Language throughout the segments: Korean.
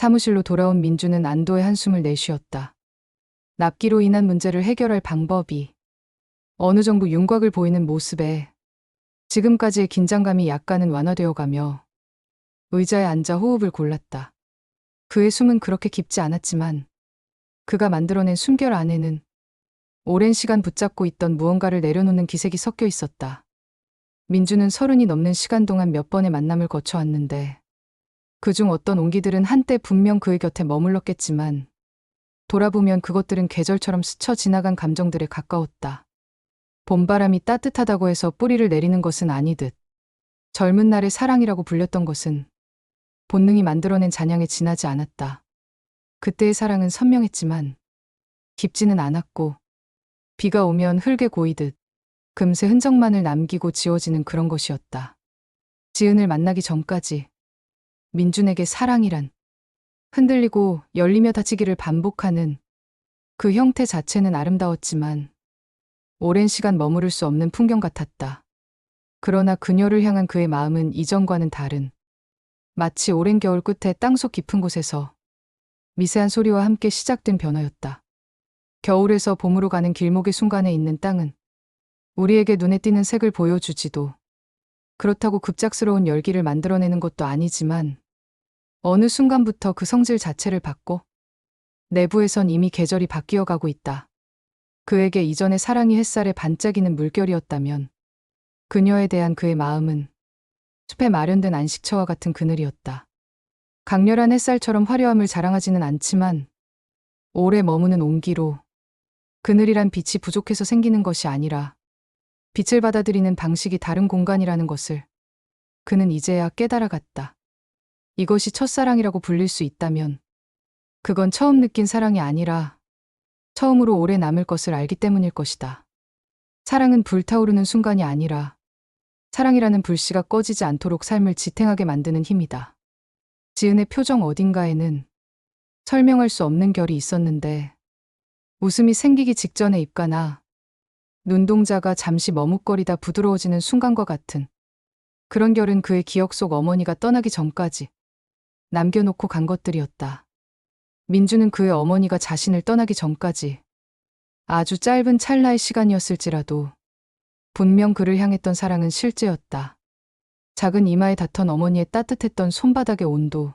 사무실로 돌아온 민주는 안도의 한숨을 내쉬었다. 납기로 인한 문제를 해결할 방법이 어느 정도 윤곽을 보이는 모습에 지금까지의 긴장감이 약간은 완화되어 가며 의자에 앉아 호흡을 골랐다. 그의 숨은 그렇게 깊지 않았지만 그가 만들어낸 숨결 안에는 오랜 시간 붙잡고 있던 무언가를 내려놓는 기색이 섞여 있었다. 민주는 30이 넘는 시간 동안 몇 번의 만남을 거쳐왔는데 그중 어떤 온기들은 한때 분명 그의 곁에 머물렀겠지만 돌아보면 그것들은 계절처럼 스쳐 지나간 감정들에 가까웠다. 봄바람이 따뜻하다고 해서 뿌리를 내리는 것은 아니듯 젊은 날의 사랑이라고 불렸던 것은 본능이 만들어낸 잔향에 지나지 않았다. 그때의 사랑은 선명했지만 깊지는 않았고 비가 오면 흙에 고이듯 금세 흔적만을 남기고 지워지는 그런 것이었다. 지은을 만나기 전까지 민준에게 사랑이란 흔들리고 열리며 닫히기를 반복하는 그 형태 자체는 아름다웠지만 오랜 시간 머무를 수 없는 풍경 같았다. 그러나 그녀를 향한 그의 마음은 이전과는 다른 마치 오랜 겨울 끝에 땅속 깊은 곳에서 미세한 소리와 함께 시작된 변화였다. 겨울에서 봄으로 가는 길목의 순간에 있는 땅은 우리에게 눈에 띄는 색을 보여주지도 그렇다고 급작스러운 열기를 만들어내는 것도 아니지만 어느 순간부터 그 성질 자체를 바꿔 내부에선 이미 계절이 바뀌어 가고 있다. 그에게 이전의 사랑이 햇살에 반짝이는 물결이었다면 그녀에 대한 그의 마음은 숲에 마련된 안식처와 같은 그늘이었다. 강렬한 햇살처럼 화려함을 자랑하지는 않지만 오래 머무는 온기로 그늘이란 빛이 부족해서 생기는 것이 아니라 빛을 받아들이는 방식이 다른 공간이라는 것을 그는 이제야 깨달아갔다. 이것이 첫사랑이라고 불릴 수 있다면 그건 처음 느낀 사랑이 아니라 처음으로 오래 남을 것을 알기 때문일 것이다. 사랑은 불타오르는 순간이 아니라 사랑이라는 불씨가 꺼지지 않도록 삶을 지탱하게 만드는 힘이다. 지은의 표정 어딘가에는 설명할 수 없는 결이 있었는데 웃음이 생기기 직전에 입가나 눈동자가 잠시 머뭇거리다 부드러워지는 순간과 같은 그런 결은 그의 기억 속 어머니가 떠나기 전까지 남겨놓고 간 것들이었다. 민주는 그의 어머니가 자신을 떠나기 전까지 아주 짧은 찰나의 시간이었을지라도 분명 그를 향했던 사랑은 실제였다. 작은 이마에 닿던 어머니의 따뜻했던 손바닥의 온도,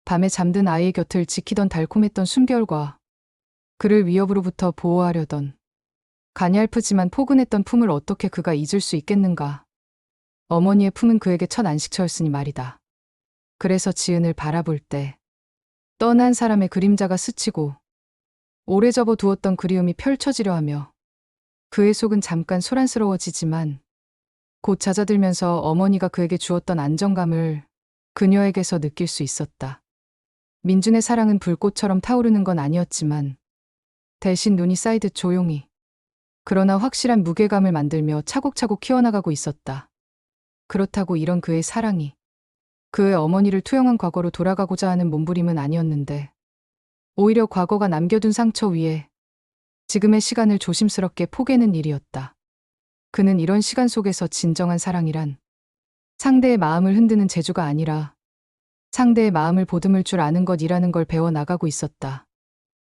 밤에 잠든 아이의 곁을 지키던 달콤했던 숨결과 그를 위협으로부터 보호하려던 가냘프지만 포근했던 품을 어떻게 그가 잊을 수 있겠는가. 어머니의 품은 그에게 첫 안식처였으니 말이다. 그래서 지은을 바라볼 때 떠난 사람의 그림자가 스치고 오래 접어두었던 그리움이 펼쳐지려 하며 그의 속은 잠깐 소란스러워지지만 곧 잦아들면서 어머니가 그에게 주었던 안정감을 그녀에게서 느낄 수 있었다. 민준의 사랑은 불꽃처럼 타오르는 건 아니었지만 대신 눈이 쌓이듯 조용히 그러나 확실한 무게감을 만들며 차곡차곡 키워나가고 있었다. 그렇다고 이런 그의 사랑이 그의 어머니를 투영한 과거로 돌아가고자 하는 몸부림은 아니었는데 오히려 과거가 남겨둔 상처 위에 지금의 시간을 조심스럽게 포개는 일이었다. 그는 이런 시간 속에서 진정한 사랑이란 상대의 마음을 흔드는 재주가 아니라 상대의 마음을 보듬을 줄 아는 것이라는 걸 배워나가고 있었다.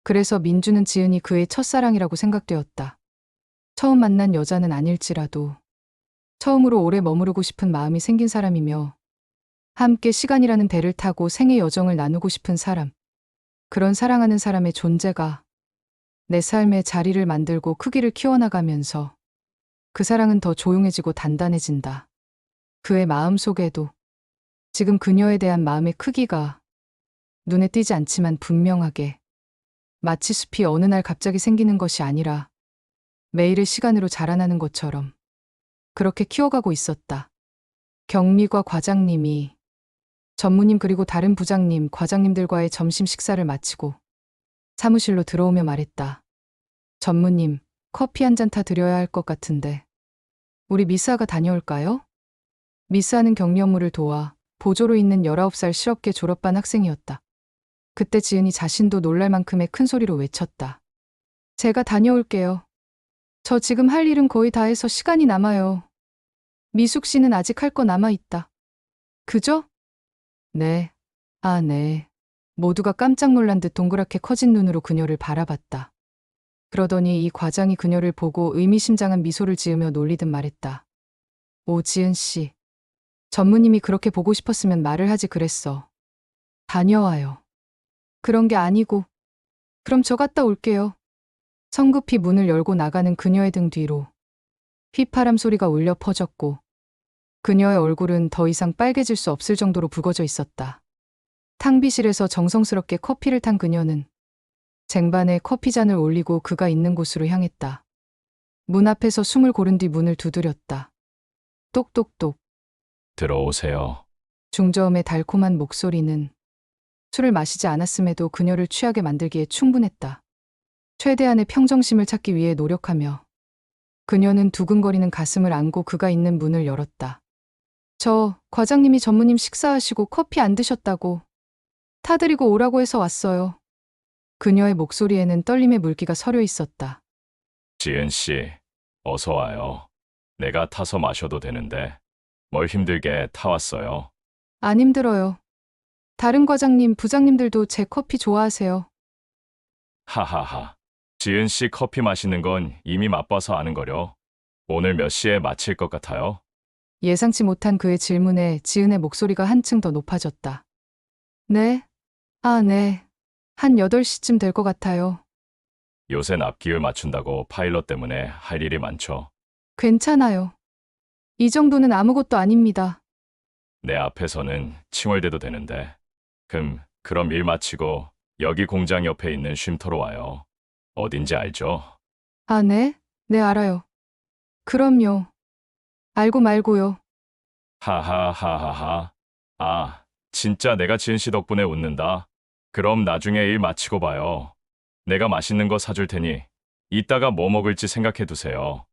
그래서 민주는 지은이 그의 첫사랑이라고 생각되었다. 처음 만난 여자는 아닐지라도 처음으로 오래 머무르고 싶은 마음이 생긴 사람이며 함께 시간이라는 배를 타고 생의 여정을 나누고 싶은 사람. 그런 사랑하는 사람의 존재가 내 삶에 자리를 만들고 크기를 키워나가면서 그 사랑은 더 조용해지고 단단해진다. 그의 마음 속에도 지금 그녀에 대한 마음의 크기가 눈에 띄지 않지만 분명하게 마치 숲이 어느 날 갑자기 생기는 것이 아니라 매일의 시간으로 자라나는 것처럼 그렇게 키워가고 있었다. 경리과 과장님이 전무님 그리고 다른 부장님, 과장님들과의 점심 식사를 마치고 사무실로 들어오며 말했다. 전무님, 커피 한 잔 타 드려야 할 것 같은데 우리 미스아가 다녀올까요? 미스아는 격리 업무를 도와 보조로 있는 19살 실업계 졸업반 학생이었다. 그때 지은이 자신도 놀랄 만큼의 큰 소리로 외쳤다. 제가 다녀올게요. 저 지금 할 일은 거의 다 해서 시간이 남아요. 미숙 씨는 아직 할 거 남아있다. 그죠? 네. 아, 네. 모두가 깜짝 놀란 듯 동그랗게 커진 눈으로 그녀를 바라봤다. 그러더니 이 과장이 그녀를 보고 의미심장한 미소를 지으며 놀리듯 말했다. 오, 지은 씨. 전무님이 그렇게 보고 싶었으면 말을 하지 그랬어. 다녀와요. 그런 게 아니고. 그럼 저 갔다 올게요. 성급히 문을 열고 나가는 그녀의 등 뒤로 휘파람 소리가 울려 퍼졌고 그녀의 얼굴은 더 이상 빨개질 수 없을 정도로 붉어져 있었다. 탕비실에서 정성스럽게 커피를 탄 그녀는 쟁반에 커피잔을 올리고 그가 있는 곳으로 향했다. 문 앞에서 숨을 고른 뒤 문을 두드렸다. 똑똑똑. 들어오세요. 중저음의 달콤한 목소리는 술을 마시지 않았음에도 그녀를 취하게 만들기에 충분했다. 최대한의 평정심을 찾기 위해 노력하며 그녀는 두근거리는 가슴을 안고 그가 있는 문을 열었다. 저 과장님이 전무님 식사하시고 커피 안 드셨다고 타드리고 오라고 해서 왔어요. 그녀의 목소리에는 떨림의 물기가 서려 있었다. 지은 씨, 어서 와요. 내가 타서 마셔도 되는데 뭘 힘들게 타왔어요. 안 힘들어요. 다른 과장님, 부장님들도 제 커피 좋아하세요. 하하하. 지은 씨 커피 마시는 건 이미 맛봐서 아는 거려. 오늘 몇 시에 마칠 것 같아요? 예상치 못한 그의 질문에 지은의 목소리가 한층 더 높아졌다. 네? 아, 네. 한 8시쯤 될 것 같아요. 요새 납기율 맞춘다고 파일럿 때문에 할 일이 많죠. 괜찮아요. 이 정도는 아무것도 아닙니다. 내 앞에서는 칭얼대도 되는데. 그럼 일 마치고 여기 공장 옆에 있는 쉼터로 와요. 어딘지 알죠? 아, 네? 네, 알아요. 그럼요. 알고 말고요. 하하하하하. 아, 진짜 내가 지은 씨 덕분에 웃는다. 그럼 나중에 일 마치고 봐요. 내가 맛있는 거 사줄 테니 이따가 뭐 먹을지 생각해 두세요.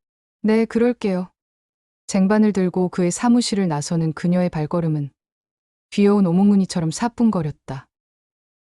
네, 그럴게요. 쟁반을 들고 그의 사무실을 나서는 그녀의 발걸음은 귀여운 오목무늬처럼 사뿐거렸다.